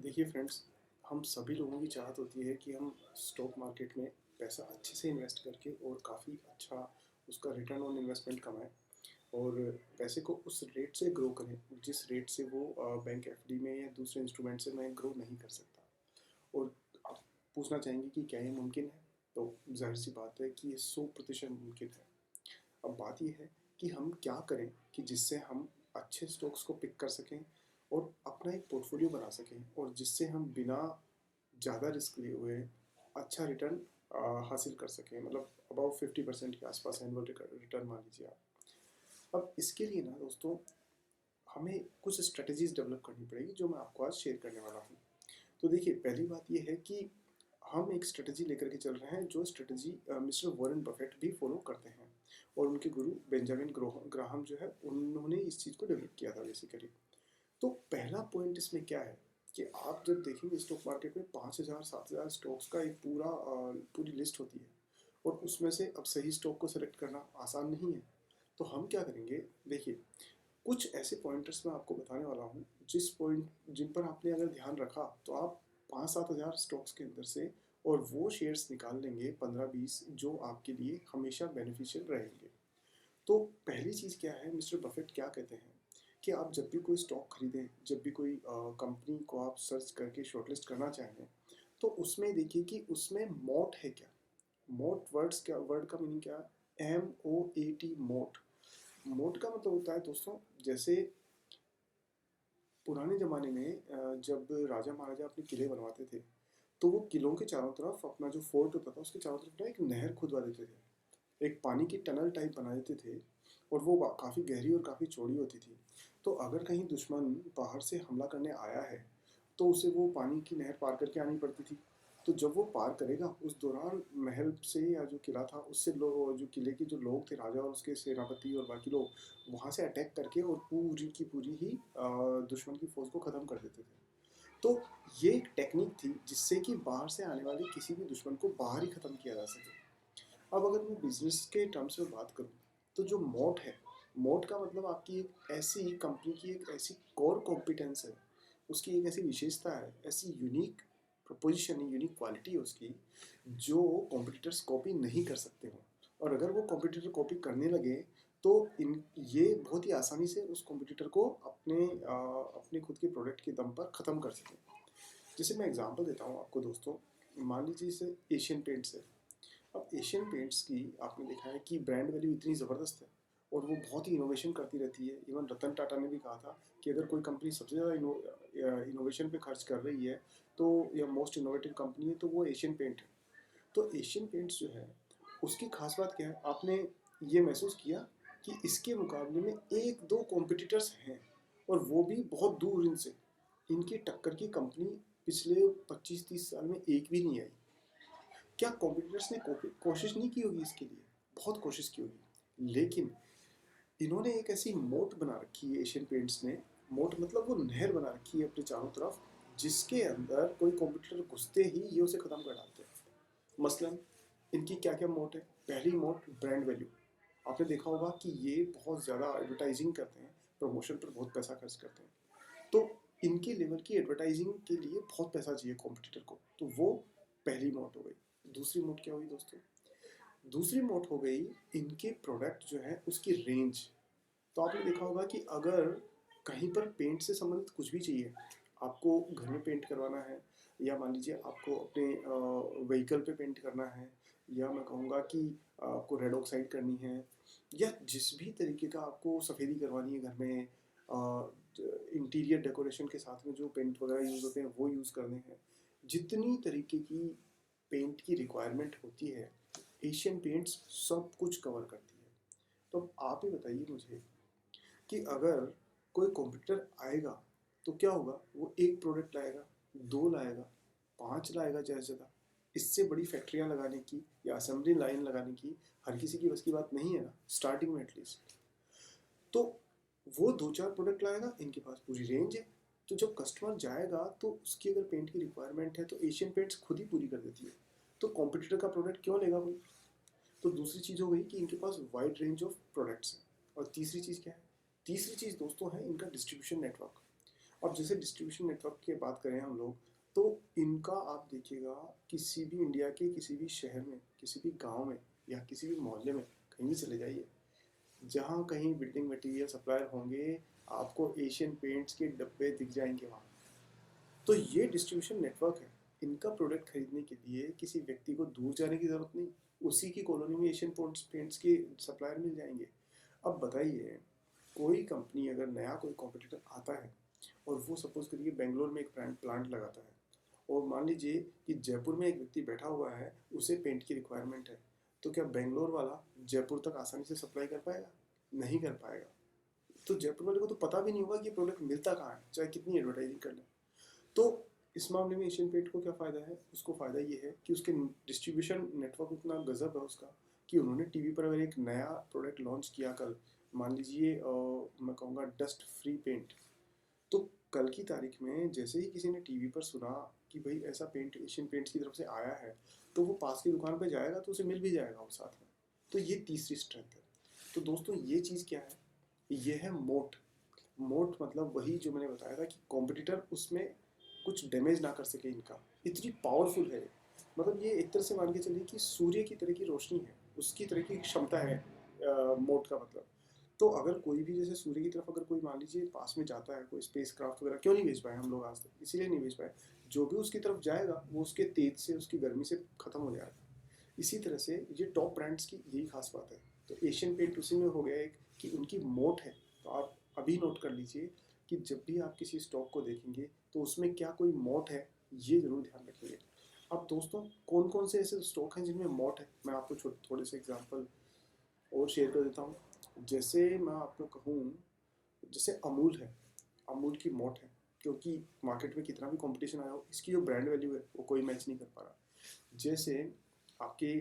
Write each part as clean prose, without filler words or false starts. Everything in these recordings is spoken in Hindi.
देखिए फ्रेंड्स, हम सभी लोगों की चाहत होती है कि हम स्टॉक मार्केट में पैसा अच्छे से इन्वेस्ट करके और काफ़ी अच्छा उसका रिटर्न ऑन इन्वेस्टमेंट कमाएं और पैसे को उस रेट से ग्रो करें जिस रेट से वो बैंक एफडी में या दूसरे इंस्ट्रूमेंट से मैं ग्रो नहीं कर सकता। और आप पूछना चाहेंगे कि क्या ये मुमकिन है? तो जाहिर सी बात है कि ये 100% मुमकिन है। अब बात ये है कि हम क्या करें कि जिससे हम अच्छे स्टॉक्स को पिक कर सकें और अपना एक पोर्टफोलियो बना सकें और जिससे हम बिना ज़्यादा रिस्क लिए हुए अच्छा रिटर्न हासिल कर सकें, मतलब अबाउट 50% के आसपास एनुअल रिटर्न मान लीजिए आप। अब इसके लिए ना दोस्तों, हमें कुछ स्ट्रेटजीज डेवलप करनी पड़ेगी जो मैं आपको आज शेयर करने वाला हूँ। तो देखिए, पहली बात ये है कि हम एक स्ट्रेटजी लेकर के चल रहे हैं जो स्ट्रेटजी मिस्टर वॉरेन बफेट भी फॉलो करते हैं और उनके गुरु बेंजामिन ग्राहम जो है उन्होंने इस चीज़ को डेवलप किया था बेसिकली। तो पहला पॉइंट इसमें क्या है कि आप जब देखेंगे स्टॉक मार्केट में 5,000 7,000 स्टॉक्स का एक पूरी लिस्ट होती है और उसमें से अब सही स्टॉक को सेलेक्ट करना आसान नहीं है। तो हम क्या करेंगे, देखिए, कुछ ऐसे पॉइंटर्स मैं आपको बताने वाला हूँ जिन पर आपने अगर ध्यान रखा तो आप 5-7 हज़ार स्टॉक्स के अंदर से और वो शेयर्स निकाल लेंगे 15-20 जो आपके लिए हमेशा बेनिफिशियल रहेंगे। तो पहली चीज़ क्या है, मिस्टर बफेट क्या कहते हैं कि आप जब भी कोई स्टॉक खरीदें, जब भी कोई कंपनी को आप सर्च करके शॉर्टलिस्ट करना चाहें, तो उसमें देखिए कि उसमें मोट है क्या। मोट वर्ड का मीनिंग क्या है? MOAT, मोट। मोट का मतलब होता है दोस्तों, जैसे पुराने ज़माने में जब राजा महाराजा अपने किले बनवाते थे तो वो किलों के चारों तरफ अपना जो फोर्ट होता था उसके चारों तरफ ना एक नहर खुदवा देते थे, एक पानी की टनल टाइप बना देते थे और वो काफ़ी गहरी और काफ़ी चौड़ी होती थी। तो अगर कहीं दुश्मन बाहर से हमला करने आया है तो उसे वो पानी की नहर पार करके आनी पड़ती थी। तो जब वो पार करेगा उस दौरान महल से या जो किला था उससे लोग, जो किले के जो लोग थे, राजा और उसके सेनापति और बाकी लोग, वहाँ से अटैक करके और पूरी की पूरी ही दुश्मन की फौज को ख़त्म कर देते थे। तो ये एक टेक्निक थी जिससे कि बाहर से आने वाले किसी भी दुश्मन को बाहर ही ख़त्म किया जा सके। अब अगर मैं बिजनेस के टर्म्स में बात करूँ तो जो मोट है, मोट का मतलब आपकी एक ऐसी कंपनी की एक ऐसी कोर कॉम्पिटेंस है, उसकी एक ऐसी विशेषता है, ऐसी यूनिक प्रपोजिशन है, यूनिक क्वालिटी है उसकी, जो कॉम्पिटिटर्स कॉपी नहीं कर सकते हो। और अगर वो कॉम्पिटिटर कॉपी करने लगे तो इन ये बहुत ही आसानी से उस कॉम्पिटिटर को अपने खुद के प्रोडक्ट के दम पर ख़त्म कर सकें। जैसे मैं एग्जांपल देता हूँ आपको दोस्तों, मान लीजिए जैसे एशियन पेंट्स है। अब एशियन पेंट्स की आपने देखा है कि ब्रांड वैल्यू इतनी ज़बरदस्त है और वो बहुत ही इनोवेशन करती रहती है। इवन रतन टाटा ने भी कहा था कि अगर कोई कंपनी सबसे ज़्यादा इनोवेशन पे खर्च कर रही है तो या मोस्ट इनोवेटिव कंपनी है तो वो एशियन पेंट है। तो एशियन पेंट्स जो है उसकी खास बात क्या है, आपने ये महसूस किया कि इसके मुकाबले में एक दो कॉम्पिटिटर्स हैं और वो भी बहुत दूर इनसे, इनकी टक्कर की कंपनी पिछले 25-30 साल में एक भी नहीं आई। क्या कॉम्पिटिटर्स ने कोशिश नहीं की होगी इसके लिए? बहुत कोशिश की होगी, लेकिन इन्होंने एक ऐसी मोट बना रखी है एशियन पेंट्स ने। मोट मतलब वो नहर बना रखी है अपने चारों तरफ, जिसके अंदर कोई कॉम्पिटिटर घुसते ही ये उसे ख़त्म कर डालते हैं। मसलन इनकी क्या क्या मोट है? पहली मोट ब्रांड वैल्यू। आपने देखा होगा कि ये बहुत ज़्यादा एडवर्टाइजिंग करते हैं, प्रमोशन पर बहुत पैसा खर्च करते हैं। तो इनके लेवल की एडवर्टाइजिंग के लिए बहुत पैसा चाहिए कॉम्पिटिटर को, तो वो पहली मोट हो गई। दूसरी मोट क्या हुई दोस्तों? दूसरी मोट हो गई इनके प्रोडक्ट जो है उसकी रेंज। तो आपने देखा होगा कि अगर कहीं पर पेंट से संबंधित कुछ भी चाहिए, आपको घर में पेंट करवाना है या मान लीजिए आपको अपने व्हीकल पे पेंट करना है, या मैं कहूँगा कि आपको रेड ऑक्साइड करनी है, या जिस भी तरीके का आपको सफ़ेदी करवानी है घर में, इंटीरियर डेकोरेशन के साथ में जो पेंट वगैरह यूज़ होते हैं वो यूज़ करने हैं, जितनी तरीके की पेंट की रिक्वायरमेंट होती है एशियन पेंट्स सब कुछ कवर करती है। तो अब आप ही बताइए मुझे कि अगर कोई कॉम्पिटिटर आएगा तो क्या होगा? वो एक प्रोडक्ट लाएगा, दो लाएगा, पांच लाएगा ज़्यादा से ज़्यादा। इससे बड़ी फैक्ट्रियां लगाने की या असेंबली लाइन लगाने की हर किसी की बस की बात नहीं है ना, स्टार्टिंग में एटलीस्ट। तो वो दो चार प्रोडक्ट लाएगा, इनके पास पूरी रेंज है। तो जब कस्टमर जाएगा तो उसकी अगर पेंट की रिक्वायरमेंट है तो एशियन पेंट्स खुद ही पूरी कर देती है। तो कॉम्पिटिटर का प्रोडक्ट क्यों लेगा कोई? तो दूसरी चीज़ हो गई कि इनके पास वाइड रेंज ऑफ प्रोडक्ट्स हैं। और तीसरी चीज़ क्या है? तीसरी चीज़ दोस्तों है इनका डिस्ट्रीब्यूशन नेटवर्क। अब जैसे डिस्ट्रीब्यूशन नेटवर्क की बात करें हम लोग, तो इनका आप देखिएगा किसी भी इंडिया के किसी भी शहर में, किसी भी गांव में या किसी भी मोहल्ले में कहीं भी चले जाइए, जहाँ कहीं बिल्डिंग मटेरियल सप्लायर होंगे, आपको एशियन पेंट्स के डब्बे दिख जाएंगे वहाँ। तो ये डिस्ट्रीब्यूशन नेटवर्क है। इनका प्रोडक्ट खरीदने के लिए किसी व्यक्ति को दूर जाने की ज़रूरत नहीं, उसी की कॉलोनी में एशियन पेंट्स के सप्लायर मिल जाएंगे। अब बताइए, कोई कंपनी अगर नया कोई कॉम्पिटिटर आता है और वो सपोज करिए बेंगलोर में एक प्लांट लगाता है, और मान लीजिए कि जयपुर में एक व्यक्ति बैठा हुआ है, उसे पेंट की रिक्वायरमेंट है, तो क्या बेंगलोर वाला जयपुर तक आसानी से सप्लाई कर पाएगा? नहीं कर पाएगा। तो जयपुर वाले को तो पता भी नहीं होगा कि ये प्रोडक्ट मिलता कहाँ है, चाहे कितनी एडवर्टाइजिंग कर ले। तो इस मामले में एशियन पेंट को क्या फ़ायदा है? उसको फ़ायदा ये है कि उसके डिस्ट्रीब्यूशन नेटवर्क इतना गज़ब है उसका, कि उन्होंने टीवी पर अगर एक नया प्रोडक्ट लॉन्च किया कल, मान लीजिए मैं कहूँगा डस्ट फ्री पेंट, तो कल की तारीख में जैसे ही किसी ने टीवी पर सुना कि भाई ऐसा पेंट एशियन पेंट्स की तरफ से आया है, तो वो पास की दुकान पर जाएगा तो उसे मिल भी जाएगा वो साथ में। तो ये तीसरी स्ट्रेंथ है। तो दोस्तों ये चीज़ क्या है? ये है मोट। मोट मतलब वही जो मैंने बताया था कि कॉम्पिटिटर उसमें कुछ डैमेज ना कर सके इनका, इतनी पावरफुल है। मतलब ये एक तरह से मान के चलिए कि सूर्य की तरह की रोशनी है, उसकी तरह की क्षमता है मोट का मतलब। तो अगर कोई भी जैसे सूर्य की तरफ अगर कोई मान लीजिए पास में जाता है, कोई स्पेस क्राफ्ट वगैरह क्यों नहीं भेज पाए हम लोग आज तक, इसीलिए नहीं भेज पाए, जो भी उसकी तरफ जाएगा वो उसके तेज से, उसकी गर्मी से ख़त्म हो जाएगा। इसी तरह से ये टॉप ब्रांड्स की यही खास बात है। तो एशियन पेंट उसी में हो गया एक कि उनकी मोट है। तो आप अभी नोट कर लीजिए कि जब भी आप किसी स्टॉक को देखेंगे तो उसमें क्या कोई मोट है, ये ज़रूर ध्यान रखेंगे। अब दोस्तों कौन कौन से ऐसे स्टॉक हैं जिनमें मोट है, मैं आपको थोड़े से एग्जांपल और शेयर कर देता हूँ। जैसे मैं आपको कहूँ, जैसे अमूल है, अमूल की मोट है, क्योंकि मार्केट में कितना भी कंपटीशन आया हो, इसकी जो ब्रांड वैल्यू है वो कोई मैच नहीं कर पा रहा। जैसे आपके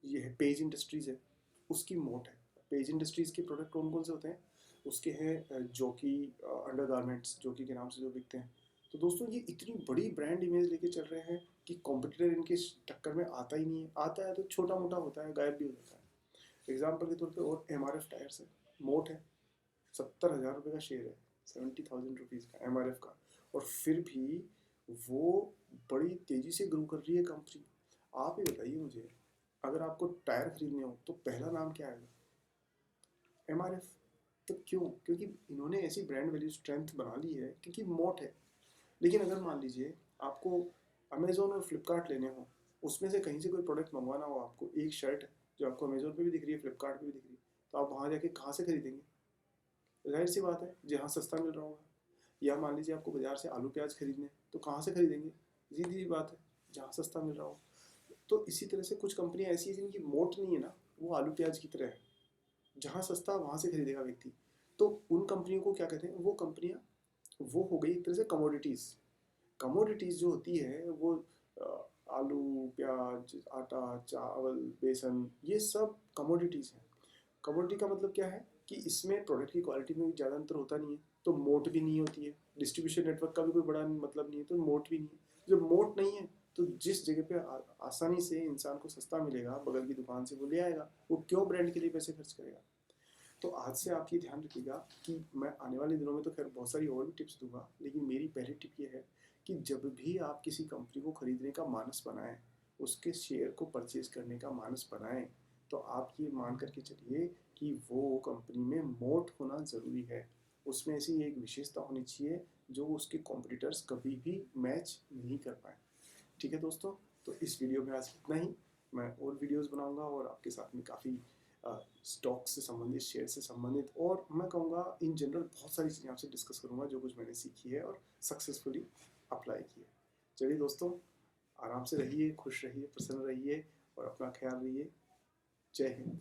ये है पेज इंडस्ट्रीज़ है, उसकी मोट है। पेज इंडस्ट्रीज़ के प्रोडक्ट कौन कौन से होते हैं? उसके हैं जोकी अंडर गारमेंट्स, जोकी के नाम से जो बिकते हैं। तो दोस्तों ये इतनी बड़ी ब्रांड इमेज लेके चल रहे हैं कि कॉम्पिटिटर इनके टक्कर में आता ही नहीं है। आता है तो छोटा मोटा होता है, गायब भी हो जाता है। एग्जाम्पल के तौर पे और MRF टायर्स है, मोट है, 70,000 रुपये का शेयर है, 70,000 रुपीज़ का MRF का, और फिर भी वो बड़ी तेज़ी से ग्रो कर रही है कंपनी। आप ही बताइए मुझे, अगर आपको टायर खरीदने हो तो पहला नाम क्या आएगा? MRF। तो क्यों? क्योंकि इन्होंने ऐसी ब्रांड वैल्यू स्ट्रेंथ बना ली है, क्योंकि मोट है। लेकिन अगर मान लीजिए आपको अमेजोन और फ्लिपकार्ट लेने हो, उसमें से कहीं से कोई प्रोडक्ट मंगवाना हो, आपको एक शर्ट जो आपको अमेजोन पे भी दिख रही है, फ्लिपकार्ट पे भी दिख रही है, तो आप वहाँ जाके कहाँ से खरीदेंगे? जाहिर सी बात है, जहाँ सस्ता मिल रहा होगा। या मान लीजिए आपको बाजार से आलू प्याज खरीदने, तो कहाँ से खरीदेंगे? सीधी सी बात है, जहाँ सस्ता मिल रहा हो। तो इसी तरह से कुछ कंपनियां ऐसी हैं जिनकी मोट नहीं है ना, वो आलू प्याज की तरह है, जहाँ सस्ता वहाँ से खरीदेगा व्यक्ति। तो उन कंपनियों को क्या कहते हैं? वो कंपनियां, वो हो गई एक तरह से कमोडिटीज़। कमोडिटीज़ जो होती है वो आलू, प्याज, आटा, चावल, बेसन, ये सब कमोडिटीज़ हैं। कमोडिटी का मतलब क्या है कि इसमें प्रोडक्ट की क्वालिटी में भी ज़्यादा अंतर होता नहीं है, तो मोट भी नहीं होती है। डिस्ट्रीब्यूशन नेटवर्क का भी कोई बड़ा मतलब नहीं है, तो मोट भी नहीं है। जब मोट नहीं है तो जिस जगह पे आसानी से इंसान को सस्ता मिलेगा, बगल की दुकान से वो ले आएगा, वो क्यों ब्रांड के लिए पैसे खर्च करेगा? तो आज से आप ये ध्यान रखिएगा कि मैं आने वाले दिनों में तो खैर बहुत सारी और भी टिप्स दूंगा, लेकिन मेरी पहली टिप ये है कि जब भी आप किसी कंपनी को खरीदने का मानस बनाएं, उसके शेयर को परचेज करने का मानस बनाएं, तो आप ये मान करके चलिए कि वो कंपनी में मोट होना ज़रूरी है। उसमें ऐसी एक विशेषता होनी चाहिए जो उसके कॉम्पिटिटर्स कभी भी मैच नहीं कर पाए। ठीक है दोस्तों, तो इस वीडियो में आज इतना ही। मैं और वीडियोस बनाऊंगा और आपके साथ में काफ़ी स्टॉक से संबंधित, शेयर से संबंधित, और मैं कहूँगा इन जनरल बहुत सारी चीज़ें आपसे डिस्कस करूँगा जो कुछ मैंने सीखी है और सक्सेसफुली अप्लाई की है। चलिए दोस्तों, आराम से रहिए, खुश रहिए, प्रसन्न रहिए और अपना ख्याल रहिए। जय हिंद।